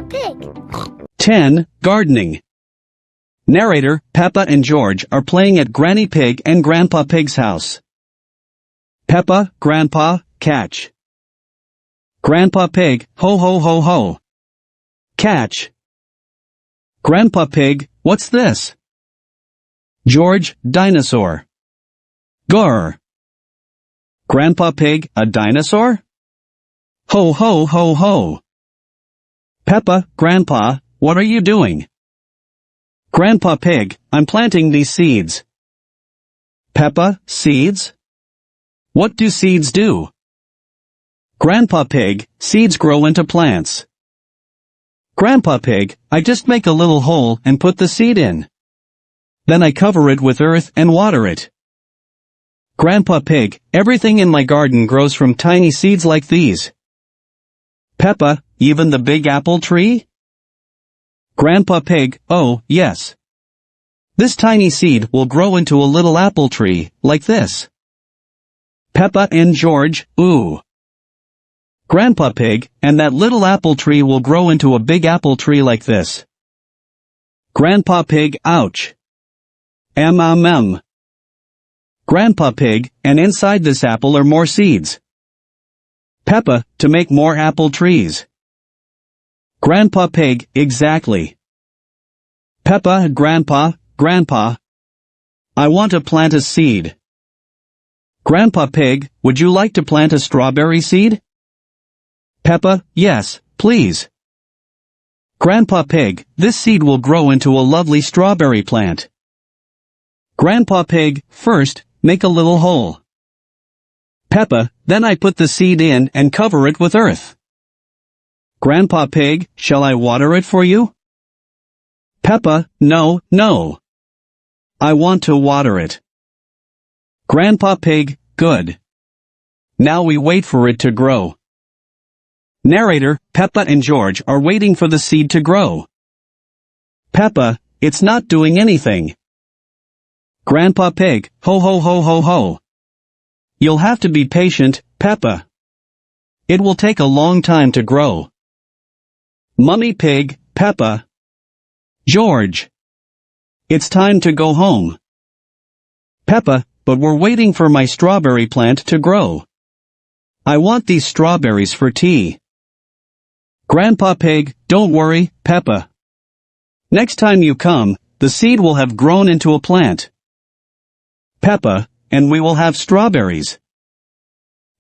Pig. 10. Gardening. Narrator, Peppa and George are playing at Granny Pig and Grandpa Pig's house. Peppa, Grandpa, catch. Grandpa Pig, ho ho ho ho. Catch. Grandpa Pig, what's this? George, dinosaur. Grr. Grandpa Pig, a dinosaur? Ho ho ho ho. Peppa, Grandpa, what are you doing? Grandpa Pig, I'm planting these seeds. Peppa, seeds? What do seeds do? Grandpa Pig, seeds grow into plants. Grandpa Pig, I just make a little hole and put the seed in. Then I cover it with earth and water it. Grandpa Pig, everything in my garden grows from tiny seeds like these. Peppa, even the big apple tree? Grandpa Pig, oh, yes. This tiny seed will grow into a little apple tree, like this. Peppa and George, ooh. Grandpa Pig, and that little apple tree will grow into a big apple tree like this. Grandpa Pig, ouch. M. Grandpa Pig, and inside this apple are more seeds. Peppa, to make more apple trees. Grandpa Pig, exactly. Peppa, Grandpa, I want to plant a seed. Grandpa Pig, would you like to plant a strawberry seed? Peppa, yes, please. Grandpa Pig, this seed will grow into a lovely strawberry plant. Grandpa Pig, first, make a little hole. Peppa, then I put the seed in and cover it with earth. Grandpa Pig, shall I water it for you? Peppa, no. I want to water it. Grandpa Pig, good. Now we wait for it to grow. Narrator, Peppa and George are waiting for the seed to grow. Peppa, it's not doing anything. Grandpa Pig, ho ho ho ho ho. You'll have to be patient, Peppa. It will take a long time to grow. Mummy Pig, Peppa. George. It's time to go home. Peppa, but we're waiting for my strawberry plant to grow. I want these strawberries for tea. Grandpa Pig, don't worry, Peppa. Next time you come, the seed will have grown into a plant. Peppa, and we will have strawberries.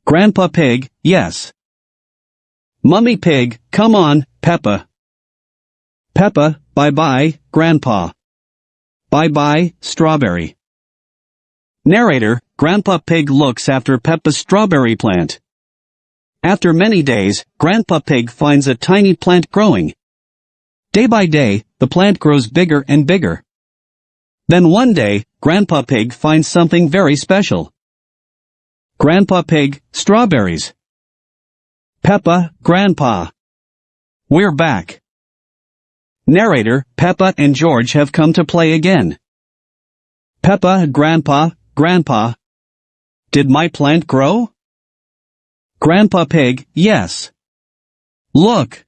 Grandpa Pig, yes. Mummy Pig, come on, Peppa. Peppa, bye-bye, Grandpa. Bye-bye, strawberry. Narrator, Grandpa Pig looks after Peppa's strawberry plant. After many days, Grandpa Pig finds a tiny plant growing. Day by day, the plant grows bigger and bigger. Then one day, Grandpa Pig finds something very special. Grandpa Pig, strawberries. Peppa, Grandpa. We're back. Narrator, Peppa and George have come to play again. Peppa, Grandpa. Did my plant grow? Grandpa Pig, yes. Look.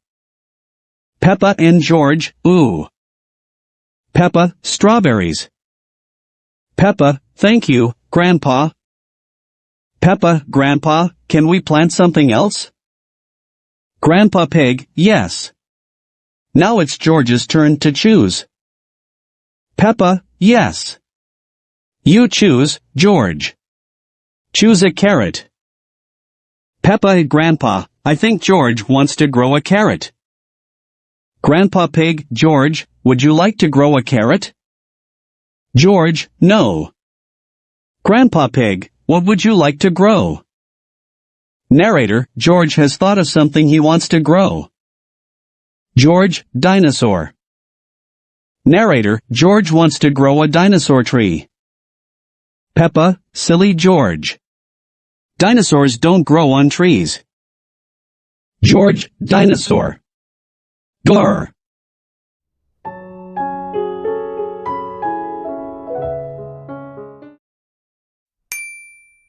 Peppa and George, ooh. Peppa, strawberries. Peppa, thank you, Grandpa. Peppa, Grandpa, can we plant something else? Grandpa Pig, yes. Now it's George's turn to choose. Peppa, yes. You choose, George. Choose a carrot. Peppa, Grandpa, I think George wants to grow a carrot. Grandpa Pig, George, would you like to grow a carrot? George, no. Grandpa Pig, what would you like to grow? Narrator, George has thought of something he wants to grow. George, dinosaur. Narrator, George wants to grow a dinosaur tree. Peppa, silly George. Dinosaurs don't grow on trees. George, dinosaur. Grr.